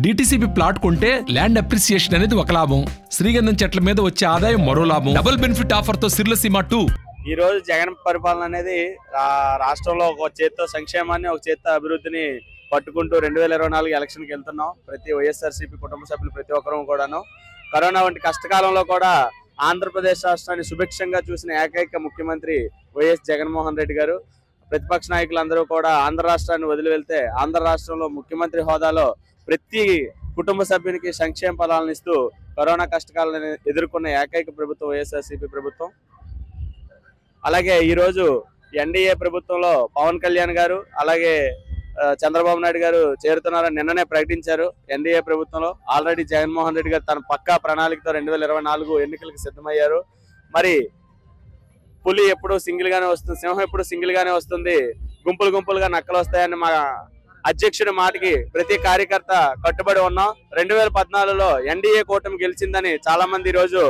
DTCP plot కొంటే land appreciation అనేది ఒక లాభం, శ్రీగంధం చెట్ల మీద వచ్చే ఆదాయం మరో లాభం. డబుల్ బెనిఫిట్ ఆఫర్ తో సిర్లసీమ 2. ఈ రోజు జగన్ పరిపాలన అనేది రాష్ట్రంలో ఒక చేత్తో సంక్షేమాన్ని, ఒక చేత్తో అభివృద్ధిని పట్టుకుంటూ 2024 ఎలక్షన్కి వెళ్తున్నాం. ప్రతి వైఎస్ఆర్సీపీ కుటుంబ సభ్యులు ప్రతి ఒక్కరూ కూడాను కరోనా వంటి కష్టకాలంలో కూడా ఆంధ్రప్రదేశ్ రాష్ట్రాన్ని సుభిక్షంగా చూసిన ఏకైక ముఖ్యమంత్రి వైఎస్ జగన్మోహన్ రెడ్డి గారు. ప్రతిపక్ష నాయకులందరూ కూడా ఆంధ్ర రాష్ట్రాన్ని వదిలి వెళ్తే ఆంధ్ర రాష్ట్రంలో ముఖ్యమంత్రి హోదాలో ప్రతి కుటుంబ సభ్యునికి సంక్షేమ పదాలను ఇస్తూ కరోనా కష్టకాలను ఎదుర్కొన్న ఏకైక ప్రభుత్వం వైఎస్ఆర్సీపీ ప్రభుత్వం. అలాగే ఈరోజు ఎన్డీఏ ప్రభుత్వంలో పవన్ కళ్యాణ్ గారు అలాగే చంద్రబాబు నాయుడు గారు చేరుతున్నారని నిన్ననే ప్రకటించారు. ఎన్డీఏ ప్రభుత్వంలో ఆల్రెడీ జగన్మోహన్ రెడ్డి గారు తన పక్కా ప్రణాళికతో 2024 ఎన్నికలకు సిద్ధమయ్యారు. మరి పులి ఎప్పుడు సింగిల్ గానే వస్తుంది, సింహం ఎప్పుడు సింగిల్ గానే వస్తుంది, గుంపులు గుంపులుగా నక్కలు వస్తాయని మా అధ్యక్షుడి మాటకి ప్రతి కార్యకర్త కట్టుబడి ఉన్నాం. 2014లో ఎన్డీఏ కూటమి గెలిచిందని చాలా మంది ఈ రోజు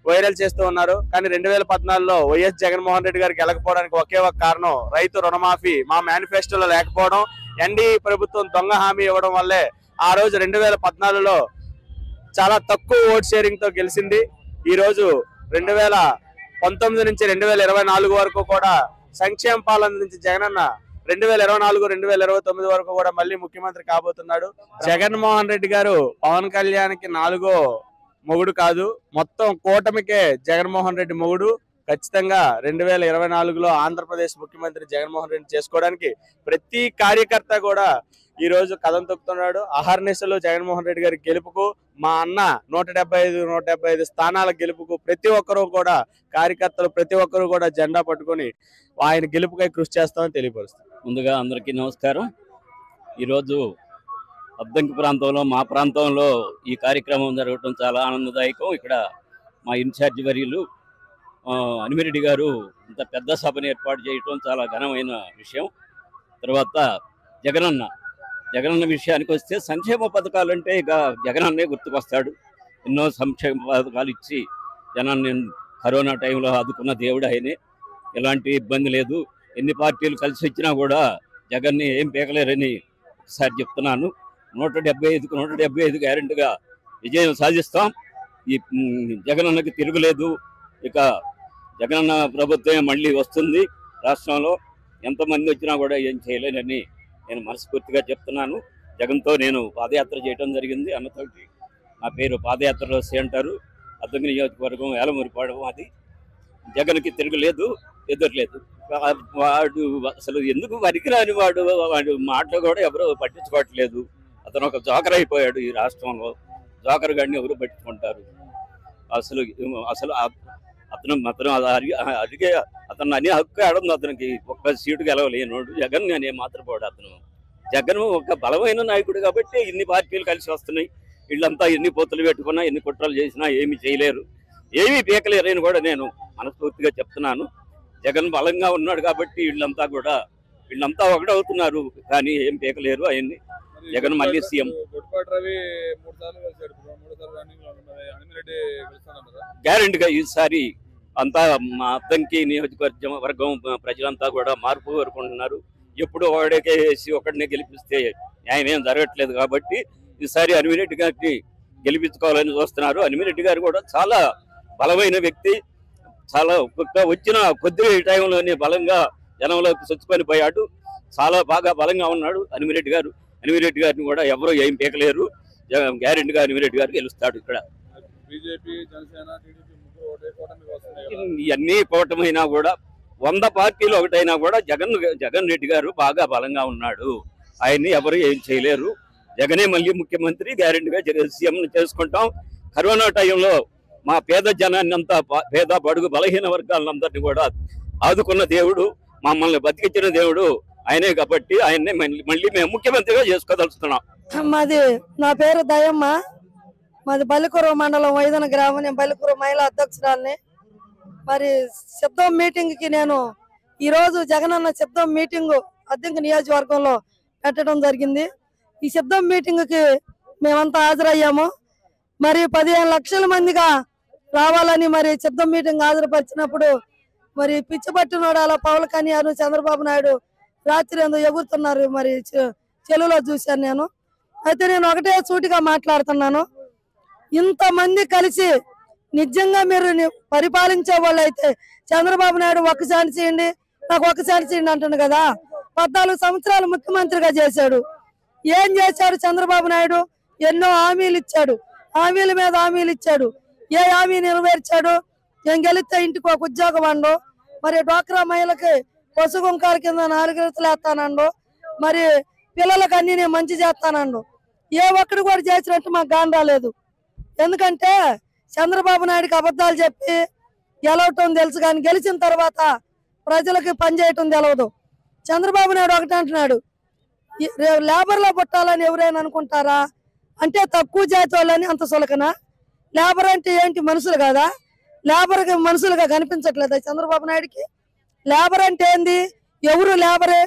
వైరల్ చేస్తూ ఉన్నారు. కానీ 2014లో వైఎస్ జగన్మోహన్ రెడ్డి గారికి గెలకపోవడానికి ఒకే ఒక కారణం రైతు రుణమాఫీ మా మేనిఫెస్టోలో లేకపోవడం, ఎన్డీఏ ప్రభుత్వం దొంగ హామీ ఇవ్వడం వల్లే ఆ రోజు 2014లో చాలా తక్కువ ఓట్ షేరింగ్ తో గెలిచింది. ఈ రోజు 2019 నుంచి 2024 వరకు కూడా సంక్షేమ పాలన నుంచి జగనన్న 2024, 2029 వరకు కూడా మళ్ళీ ముఖ్యమంత్రి కాబోతున్నాడు. జగన్మోహన్ రెడ్డి గారు పవన్ కళ్యాణ్కి 4గో మొగుడు కాదు, మొత్తం కూటమికే జగన్మోహన్ రెడ్డి మొగుడు. ఖచ్చితంగా 2024లో ఆంధ్రప్రదేశ్ ముఖ్యమంత్రి జగన్మోహన్ రెడ్డి చేసుకోవడానికి ప్రతి కార్యకర్త కూడా ఈ రోజు కదం తొక్కుతున్నాడు. అహర్నిశలు జగన్మోహన్ రెడ్డి గారి గెలుపుకు, మా అన్న 175 స్థానాల గెలుపుకు ప్రతి ఒక్కరూ కూడా కార్యకర్తలు ప్రతి ఒక్కరూ కూడా జెండా పట్టుకొని ఆయన గెలుపుకై కృషి చేస్తామని తెలియపరుస్తాం. ముందుగా అందరికీ నమస్కారం. ఈరోజు అద్దంకి ప్రాంతంలో మా ప్రాంతంలో ఈ కార్యక్రమం జరగటం చాలా ఆనందదాయకం. ఇక్కడ మా ఇన్ఛార్జి వర్యులు అనిమిరెడ్డి గారు ఇంత పెద్ద సభను ఏర్పాటు చేయటం చాలా ఘనమైన విషయం. తర్వాత జగనన్న విషయానికి వస్తే సంక్షేమ పథకాలు అంటే ఇక జగనన్నే గుర్తుకొస్తాడు. ఎన్నో సంక్షేమ పథకాలు ఇచ్చి జనాన్ని కరోనా టైంలో ఆదుకున్న దేవుడు ఆయనే. ఎలాంటి ఇబ్బంది లేదు. ఎన్ని పార్టీలు కలిసి వచ్చినా కూడా జగన్ని ఏం పీకలేరని ఒకసారి చెప్తున్నాను. 175 గ్యారెంటీగా విజయం సాధిస్తాం. ఈ జగనన్నకి తిరుగులేదు. ఇక జగనన్న ప్రభుత్వమే మళ్ళీ వస్తుంది. రాష్ట్రంలో ఎంతమంది వచ్చినా కూడా ఏం చేయలేనని నేను మనస్ఫూర్తిగా చెప్తున్నాను. జగన్తో నేను పాదయాత్ర చేయడం జరిగింది. అన్నతోటి నా పేరు పాదయాత్రలో అంటారు. అద్దంకి నియోజకవర్గం వేలమూరిపాడు. అది జగన్కి తిరుగులేదు, ఎదురులేదు. వాడు అసలు ఎందుకు పనికిరాని వాడు మాటలు కూడా ఎవరు పట్టించుకోవట్లేదు. అతను ఒక జోకర్ అయిపోయాడు. ఈ రాష్ట్రంలో జోకర్ గాడిని ఎవరు పట్టించుకుంటారు? అసలు అతను అడిగే అతను అనే హక్కు ఆడుంది. అతనికి ఒక్క సీటు గెలవలేనోడు జగన్ అనే మాత్రపోడు. జగన్ ఒక బలమైన నాయకుడు కాబట్టి ఇన్ని పార్టీలు కలిసి వస్తున్నాయి. వీళ్ళంతా ఎన్ని పొత్తులు పెట్టుకున్నా ఎన్ని కుట్రలు చేసినా ఏమి చేయలేరు, ఏమీ పీకలేరని కూడా నేను మనస్ఫూర్తిగా చెప్తున్నాను. జగన్ బలంగా ఉన్నాడు కాబట్టి వీళ్ళంతా ఒకటవుతున్నారు, కానీ ఏం పీకలేరు ఆయన్ని. జగన్ మళ్ళీ సీఎం. గ్యారెంటీగా ఈసారి అంతా మా అద్దంకి నియోజకవర్గం ప్రజలంతా కూడా మార్పు కోరుకుంటున్నారు. ఎప్పుడు ఒకడికే వేసి ఒకడినే గెలిపిస్తే న్యాయం ఏం జరగట్లేదు కాబట్టి ఈసారి అనిమిరెడ్డి గారిని గెలిపించుకోవాలని చూస్తున్నారు. అనిమిరెడ్డి గారు కూడా చాలా బలమైన వ్యక్తి. చాలా వచ్చిన కొద్ది టైంలోనే బలంగా జనంలోకి చొచ్చుకొని పోయాడు. చాలా బాగా బలంగా ఉన్నాడు అనిమిరెడ్డి గారు. అనిమిరెడ్డి గారిని కూడా ఎవరో ఏం పీకలేరు. గ్యారెంటీగా అనిమిరెడ్డి గారు గెలుస్తాడు. ఇక్కడ ఇవన్నీ కూటమైనా కూడా 100 పార్టీలు ఒకటైనా కూడా జగన్ రెడ్డి గారు బాగా బలంగా ఉన్నాడు. ఆయన్ని ఎవరు ఏం చేయలేరు. జగనే మళ్ళీ ముఖ్యమంత్రి. గ్యారెంటీగా సీఎం చేసుకుంటాం. కరోనా టైంలో మా పేద జనాన్ని అంతా, పేద బడుగు బలహీన వర్గాలందరినీ కూడా ఆదుకున్న దేవుడు, మమ్మల్ని బతికించిన దేవుడు ఆయనే కాబట్టి ఆయన్నే మళ్ళీ మేము ముఖ్యమంత్రిగా చేసుకోదలుచుతున్నాం. నా పేరు దయమ్మ. మాది బల్లికూర మండలం వైదన గ్రామం. నేను బల్లికూర మహిళా అధ్యక్షురాల్ని. మరి శబ్దం మీటింగ్ కి నేను ఈ రోజు జగనన్న శబ్దం మీటింగ్ అద్దంకి నియోజకవర్గంలో పెట్టడం జరిగింది. ఈ శబ్దం మీటింగ్ కి మేమంతా హాజరయ్యాము. మరి 15 లక్షల మందిగా రావాలని మరి శబ్దం మీటింగ్ హాజరుపరిచినప్పుడు మరి పిచ్చి పట్టినోడు అలా పవన్ కళ్యాణ్ చంద్రబాబు నాయుడు రాత్రి ఎందుకు ఎగురుతున్నారు. మరి చెలులో చూశాను నేను. అయితే నేను ఒకటే సూటిగా మాట్లాడుతున్నాను, ఇంతమంది కలిసి నిజంగా మీరు పరిపాలించే వాళ్ళు అయితే చంద్రబాబు నాయుడు ఒక్క ఛాన్స్ చేయండి, నాకు ఒక్క ఛాన్స్ చేయండి అంటుంది కదా. 14 సంవత్సరాలు ముఖ్యమంత్రిగా చేశాడు. ఏం చేశాడు చంద్రబాబు నాయుడు? ఎన్నో హామీలు ఇచ్చాడు, హామీల మీద హామీలు ఇచ్చాడు. ఏ హామీ నెరవేర్చాడు? నేను గెలిస్తే ఇంటికి ఒక ఉద్యోగం అండు, మరి డ్వాక్రా మహిళకి పశు కుంకాల కింద 4 విడతలు వేస్తానండు, మరి పిల్లలకు అన్ని నేను మంచి చేస్తానండు. ఏ ఒక్కడు కూడా చేసినట్టు మాకు గాని రాలేదు. ఎందుకంటే చంద్రబాబు నాయుడుకి అబద్ధాలు చెప్పి గెలవటం తెలుసు, కానీ గెలిచిన తర్వాత ప్రజలకి పనిచేయటం తెలవదు. చంద్రబాబు నాయుడు ఒకటి అంటున్నాడు, లేబర్లో పుట్టాలని ఎవరైనా అనుకుంటారా అంటే తక్కువ జాతి వాళ్ళని అంత సులకనా? లేబర్ అంటే ఏంటి, మనుషులు కదా? లేబర్కి మనుషులుగా కనిపించట్లేదా చంద్రబాబు నాయుడుకి? లేబర్ అంటే ఏంది? ఎవరు లేబరే?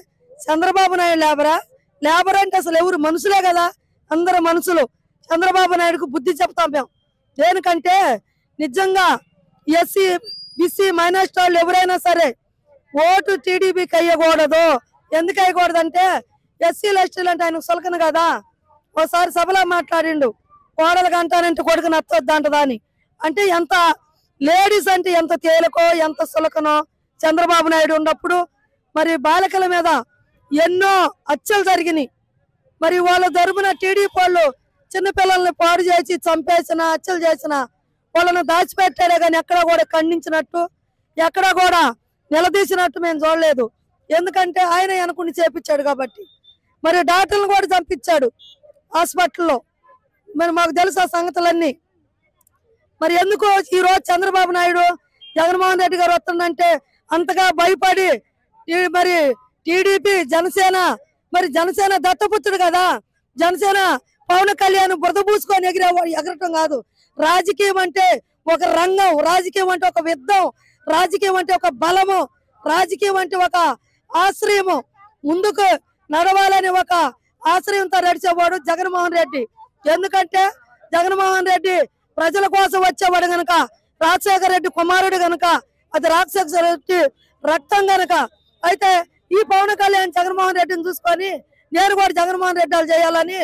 చంద్రబాబు నాయుడు లేబరా? లేబర్ అంటే అసలు ఎవరు? మనుషులే కదా, అందరు మనుషులు. చంద్రబాబు నాయుడుకు బుద్ధి చెప్తాం మేము. దేనికంటే నిజంగా ఎస్సీ బీసీ మైనారిటీ వాళ్ళు ఎవరైనా సరే ఓటు టీడీపీకి అయ్యకూడదు. ఎందుకు అయ్యకూడదు అంటే ఎస్సీలు ఎస్టీలు అంటే ఆయనకు సొలకను కదా. ఓసారి సభలో మాట్లాడిండు, కోడలు అంటానంటే కొడుకు నచ్చొద్దు అంటదా అని. అంటే ఎంత లేడీస్ అంటే ఎంత తేలికో ఎంత సులకనో చంద్రబాబు నాయుడు ఉన్నప్పుడు. మరి బాలికల మీద ఎన్నో హత్యలు జరిగినాయి. మరి వాళ్ళ తరపున టీడీపీ వాళ్ళు చిన్నపిల్లల్ని పాడు చేసి చంపేసిన హత్యలు చేసిన వాళ్ళని దాచిపెట్టారే కానీ ఎక్కడా కూడా ఖండించినట్టు ఎక్కడా కూడా నిలదీసినట్టు మేము చూడలేదు. ఎందుకంటే ఆయన అనుకుని చేపించాడు కాబట్టి. మరి డాక్టర్లను కూడా చంపించాడు హాస్పిటల్లో. మరి మాకు తెలుసు ఆ సంగతులన్నీ. మరి ఎందుకు ఈరోజు చంద్రబాబు నాయుడు జగన్మోహన్ రెడ్డి గారు వస్తుందంటే అంతగా భయపడి మరి టీడీపీ జనసేన, మరి జనసేన దత్తపుత్రుడు కదా, జనసేన పవన్ కళ్యాణ్ బురద పూసుకొని ఎగరటం కాదు. రాజకీయం అంటే ఒక రంగం, రాజకీయం అంటే ఒక యుద్ధం, రాజకీయం అంటే ఒక బలము, రాజకీయం అంటే ఒక ఆశ్రయము. ముందుకు నడవాలని ఒక ఆశ్రయంతో నడిచేవాడు జగన్మోహన్ రెడ్డి. ఎందుకంటే జగన్మోహన్ రెడ్డి ప్రజల కోసం వచ్చేవాడు గనక, రాజశేఖర రెడ్డి కుమారుడు గనక, అది రాజశేఖర రెడ్డి రక్తం గనక. అయితే ఈ పవన్ కళ్యాణ్ జగన్మోహన్ రెడ్డిని చూసుకొని నేను కూడా జగన్మోహన్ రెడ్డి చేయాలని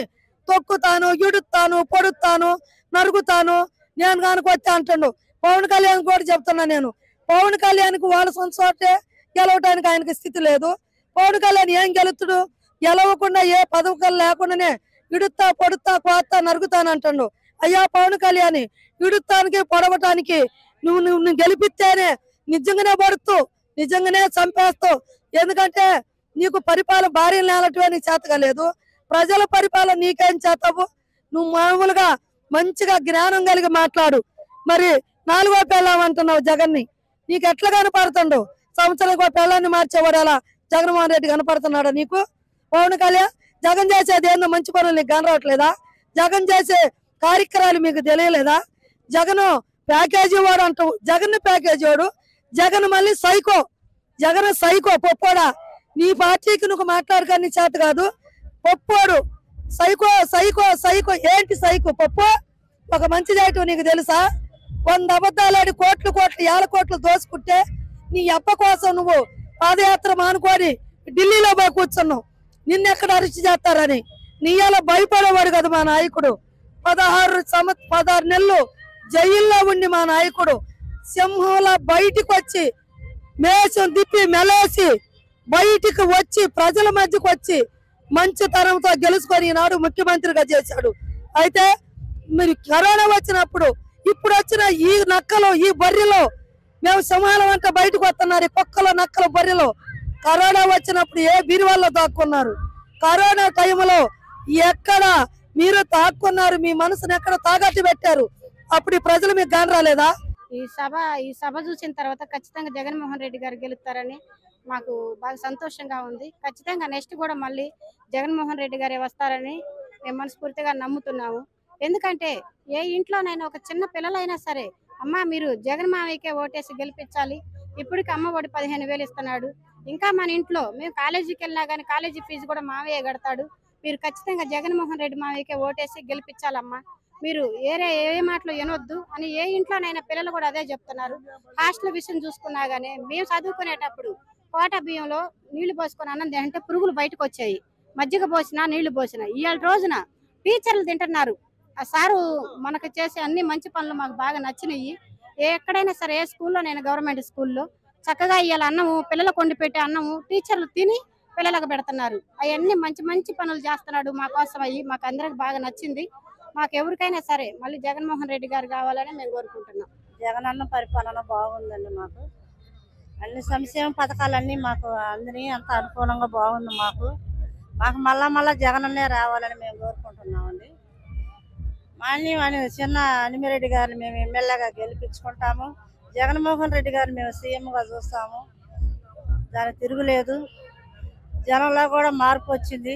తొక్కుతాను, ఇడుతాను, పొడుతాను, నరుగుతాను నేను కనుక వచ్చి అంటాడు. పవన్ కళ్యాణ్ కూడా చెప్తున్నా, నేను పవన్ కళ్యాణ్కి వాళ్ళ సొంత చోటే గెలవటానికి ఆయనకి స్థితి లేదు. పవన్ కళ్యాణ్ ఏం గెలుతుడు? గెలవకుండా ఏ పదవికలు లేకుండానే ఇడుతా, పొడుతా, కోస్తా, నరుగుతాను అంటాడు. అయ్యా పవన్ కళ్యాణ్, ఇడుతానికి పొడవటానికి నువ్వు గెలిపిస్తేనే నిజంగానే పడుతూ నిజంగానే చంపేస్తావు. ఎందుకంటే నీకు పరిపాలన భార్యలు నేలటమే నీకు చేతగా లేదు. ప్రజల పరిపాలన నీకేం చేస్తావు? నువ్వు మామూలుగా మంచిగా జ్ఞానం కలిగి మాట్లాడు. మరి 4వ పెళ్ళాం అంటున్నావు జగన్ని, నీకు ఎట్లా కనపడుతుండు? సంవత్సరానికి ఒక పెళ్ళాన్ని మార్చేవాడు అలా జగన్మోహన్ రెడ్డి కనపడుతున్నాడా నీకు? పవన్ కళ్యాణ్ జగన్ చేసేది ఏందో మంచి పనులు నీకు కనరావట్లేదా? జగన్ చేసే కార్యక్రమాలు మీకు తెలియలేదా? జగన్ ప్యాకేజీ వాడు అంటావు, జగన్ ప్యాకేజీ వాడు. జగన్ మళ్ళీ సైకో, జగన్ సైకో పొప్పోడా. నీ పార్టీకి నువ్వు మాట్లాడుకొని చేత కాదు, పొప్పోడు సైకో సైకో సైకో. ఏంటి సైకో పప్పు? ఒక మంచి చేయటం నీకు తెలుసా? 100 అబద్ధాలాడి కోట్లు కోట్లు 50 కోట్లు దోసుకుంటే నీ అప్ప కోసం నువ్వు పాదయాత్ర మానుకొని ఢిల్లీలో పోయి కూర్చున్నావు. నిన్నెక్కడ అరెస్ట్ చేస్తారని నీ అలా భయపడేవాడు కదా మా నాయకుడు. 16 నెలలు జైల్లో ఉండి మా నాయకుడు సింహంలా బయటికి వచ్చి మేషం తిప్పి మెలేసి బయటికి వచ్చి ప్రజల మధ్యకు వచ్చి మంచితనంతో గెలుచుకొని ఈనాడు ముఖ్యమంత్రిగా చేశాడు. అయితే మీరు కరోనా వచ్చినప్పుడు ఇప్పుడు వచ్చిన ఈ నక్కలు, ఈ బర్రెలు మేము సింహాల వెంట బయటకు వస్తున్నారు. కుక్కలు, నక్కలు, బర్రెలు కరోనా వచ్చినప్పుడు ఏ బీరువాల్లో దాక్కున్నారు? కరోనా టైంలో ఎక్కడ మీరు తాక్కున్నారు? మీ మనసును ఎక్కడ తాగట్టు పెట్టారు? అప్పుడు ఈ ప్రజలు మీకు గాని రాలేదా? ఈ సభ చూసిన తర్వాత ఖచ్చితంగా జగన్మోహన్ రెడ్డి గారు గెలుస్తారని మాకు బాగా సంతోషంగా ఉంది. ఖచ్చితంగా నెక్స్ట్ కూడా మళ్ళీ జగన్మోహన్ రెడ్డి గారే వస్తారని మేము మనస్ఫూర్తిగా నమ్ముతున్నాము. ఎందుకంటే ఏ ఇంట్లోనైనా ఒక చిన్న పిల్లలైనా సరే, అమ్మ మీరు జగన్ మావయ్యకే ఓటేసి గెలిపించాలి, ఇప్పటికి అమ్మ ఒడి 15,000 ఇస్తున్నాడు, ఇంకా మన ఇంట్లో మేము కాలేజీకి వెళ్ళినా కానీ కాలేజీ ఫీజు కూడా మావయ్య కడతాడు, మీరు ఖచ్చితంగా జగన్మోహన్ రెడ్డి మావయ్యకే ఓటేసి గెలిపించాలమ్మా, మీరు ఏ మాటలు వినొద్దు అని ఏ ఇంట్లోనైనా పిల్లలు కూడా అదే చెప్తున్నారు. హాస్టల్ విషయం చూసుకున్నా గానీ మేము చదువుకునేటప్పుడు కోట బియ్యంలో నీళ్లు పోసుకొని అన్నం అంటే పురుగులు బయటకు వచ్చాయి, మజ్జిగ పోసినా నీళ్లు పోసినా. ఇవాళ రోజున టీచర్లు తింటున్నారు. ఆ సారు మనకు చేసే అన్ని మంచి పనులు మాకు బాగా నచ్చినాయి. ఎక్కడైనా సరే ఏ స్కూల్లో నేను గవర్నమెంట్ స్కూల్లో చక్కగా ఇవాళ అన్నము పిల్లలకు వండి పెట్టే అన్నము టీచర్లు తిని పిల్లలకు పెడుతున్నారు. అవన్నీ మంచి మంచి పనులు చేస్తున్నాడు మా కోసం. అయ్యి మాకు అందరికి బాగా నచ్చింది. మాకు ఎవరికైనా సరే మళ్ళీ జగన్మోహన్ రెడ్డి గారు కావాలని మేము కోరుకుంటున్నాం. జగనన్న పరిపాలన బాగుందండి. మాకు అన్ని సంక్షేమ పథకాలన్నీ మాకు అందరి అంత అనుకూలంగా బాగుంది. మాకు మళ్ళా జగనన్నే రావాలని మేము కోరుకుంటున్నామండి. మళ్ళీ చిన్న అనిమిరెడ్డి గారిని మేము ఎమ్మెల్యేగా గెలిపించుకుంటాము. జగన్మోహన్ రెడ్డి గారిని మేము సీఎంగా చూస్తాము. దానికి తిరుగులేదు. జనంలో కూడా మార్పు వచ్చింది.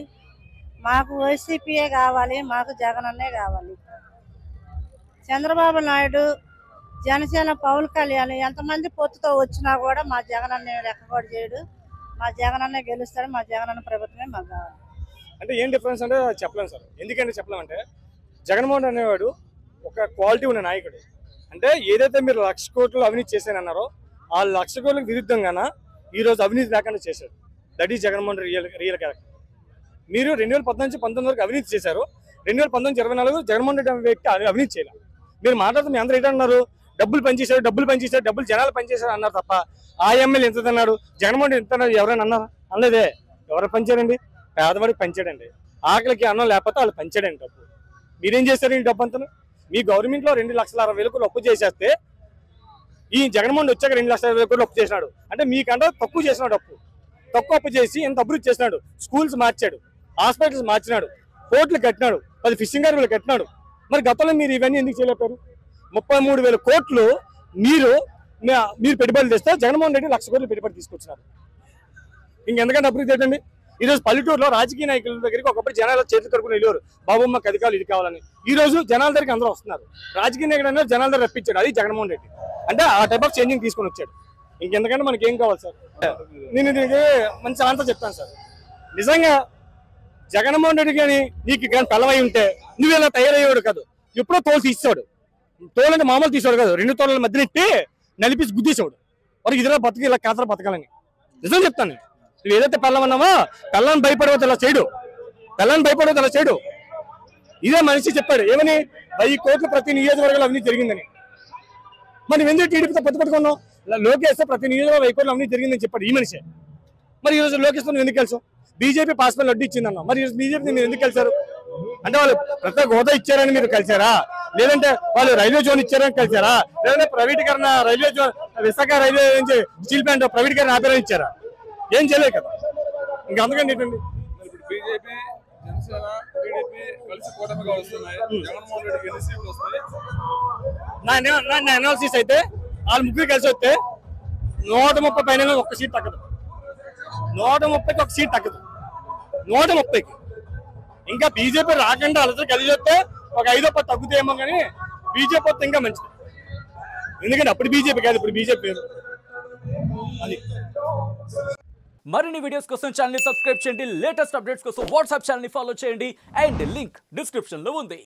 మాకు వైసీపీయే కావాలి, మాకు జగనన్నే కావాలి. చంద్రబాబు నాయుడు, జనసేన, పవన్ కళ్యాణ్ ఎంతమంది పొత్తుతో వచ్చినా కూడా మా జగనన్న లెక్క కూడా చేయడు. మా జగనన్నే గెలుస్తాడు. మా జగనన్న ప్రభుత్వమే మాకు కావాలి. అంటే ఏం డిఫరెన్స్ అంటే చెప్పలేము సార్. ఎందుకంటే చెప్పలేమంటే జగన్మోహన్ అనేవాడు ఒక క్వాలిటీ ఉన్న నాయకుడు. అంటే ఏదైతే మీరు 1,00,000 కోట్లు అవినీతి చేశానన్నారో ఆ 1,00,000 కోట్లకు విరుద్ధంగాన ఈరోజు అవినీతి లేకుండా చేశారు. That is Jaganmohan real character. మీరు 2014-19 వరకు అవినీతి చేశారు. 2019-24 జగన్మోహన్ రెడ్డి వ్యక్తి అవినీతి చేయాలి. మీరు మాట్లాడుతూ మీ అందరూ ఏంటన్నారు? డబ్బులు పనిచేశారు, డబ్బులు జనాలు పనిచేశారు అన్నారు తప్ప ఆ ఎమ్మెల్యే ఎంత అన్నాడు, జగన్మోహన్ రెడ్డి ఎంత అన్నారు ఎవరైనా అన్నారా? అనలేదే. ఎవరు పంచారండి? పేదవాడికి పంచాడండి. ఆకలికి అన్నం లేకపోతే వాళ్ళు పంచాడండి డబ్బు. మీరేం చేశారు ఈ డబ్బు అంతా? మీ గవర్నమెంట్లో 2,60,60,000 కోట్లు అప్పు చేసేస్తే ఈ జగన్మోహన్ వచ్చాక 2,60,000 కోట్లు అప్పు చేసినాడు. అంటే మీకంటే తక్కువ చేసినాడు. తక్కువ అప్పు చేసి ఎంత అభివృద్ధి చేసినాడు. స్కూల్స్ మార్చాడు, హాస్పిటల్స్ మార్చినాడు, పోర్టులు కట్టినాడు, 10 ఫిషింగ్ హార్బర్లు కట్టినాడు. మరి గతంలో మీరు ఇవన్నీ ఎందుకు చేయలేపారు? 33,000 కోట్లు మీరు పెట్టుబడులు తెస్తే జగన్మోహన్ రెడ్డి 1,00,000 కోట్లు పెట్టుబడి తీసుకొచ్చినారు. ఇంకెందుకంటే అభివృద్ధి ఏంటండి? ఈరోజు పల్లెటూరులో రాజకీయ నాయకుల దగ్గరికి ఒకప్పుడు జనాలు చేతులు కడుకుని వెళ్ళారు, బాబు మాకు అధికారులు ఇది కావాలని. ఈ రోజు జనాల దగ్గరికి అందరూ వస్తున్నారు. రాజకీయ నాయకుడు అనేది జనాల దగ్గర రప్పించాడు. అది జగన్మోహన్ రెడ్డి. అంటే ఆ టైప్ ఆఫ్ చేంజింగ్ తీసుకొని వచ్చాడు. ఇంకెందుకంటే మనకి ఏం కావాలి సార్? నేను దీనికి మంచి ఆన్సర్ చెప్తాను సార్. నిజంగా జగన్మోహన్ రెడ్డి కానీ నీకు కానీ పిల్లవై ఉంటే నువ్వు ఇలా తయారయ్యేవాడు కాదు. ఎప్పుడో తోలు తీసేవాడు. తోలంటే మామూలు తీసేవాడు కాదు, 2 తోళ్ళ మధ్య నెట్టి నలిపేసి గుద్దేసేవాడు. వారికి ఇదిలా బతుకు ఇలా కాతర బతకాలని. నిజం చెప్తాను. నువ్వు ఏదైతే పెళ్ళమన్నావో పెళ్ళని భయపడవద్దు ఇలా చేయడు. ఇదే మనిషి చెప్పాడు. ఏమని? 1000 కోట్లు ప్రతి నియోజకవర్గంలో అవినీతి జరిగిందని. మరి నువ్వు ఎందుకు టీడీపీతో పట్టుకున్నావు? లోకేష్ ప్రతి నియోజకవర్గంలో 1000 కోట్లు అవినీతి జరిగిందని చెప్పాడు ఈ మనిషి. మరి ఈరోజు లోకేష్తో నువ్వు ఎందుకు కలిసావు? బీజేపీ పాస్పోర్ట్ అడ్డు ఇచ్చిందన్నా. మరి బీజేపీ మీరు ఎందుకు కలిసారు? అంటే వాళ్ళు ప్రత్యేక హోదా ఇచ్చారని మీరు కలిసారా? లేదంటే వాళ్ళు రైల్వే జోన్ ఇచ్చారని కలిసారా? లేదంటే ప్రైవేటీకరణ రైల్వే జోన్ విశాఖ రైల్వే నుంచి స్టీల్ ప్లాంట్ ప్రైవేటీకరణ ఆపేరని ఇచ్చారా? ఏం చేయలేదు కదా. ఇంకా అందుకని ఏంటండి బీజేపీ, జనసేన, టీడీపీ కలిసి కూటమిగా వస్తున్నాయి. జగన్మోహన్ రెడ్డికి ఎన్ని సీట్లు వస్తాయి? నా అనాలిసిస్ అయితే వాళ్ళు ముగ్గురు కలిసి వస్తే 130 పైన ఒక్క సీట్ తగ్గదు. 130కి ఒక సీట్ తగ్గదు. 130కి ఇంకా బీజేపీ రాకుండా వాళ్ళతో కలిసి వస్తే ఒక 5-10 తగ్గుతాయేమో. కానీ బీజేపీ వస్తే ఇంకా మంచిది. ఎందుకంటే అప్పుడు బీజేపీ కాదు, ఇప్పుడు బీజేపీ అది. మరిన్ని వీడియోస్ కోసం ఛానల్ ని సబ్స్క్రైబ్ చేయండి. లేటెస్ట్ అప్డేట్స్ కోసం వాట్సాప్ ఛానల్ ని ఫాలో చేయండి. అండ్ లింక్ డిస్క్రిప్షన్ లో ఉంది.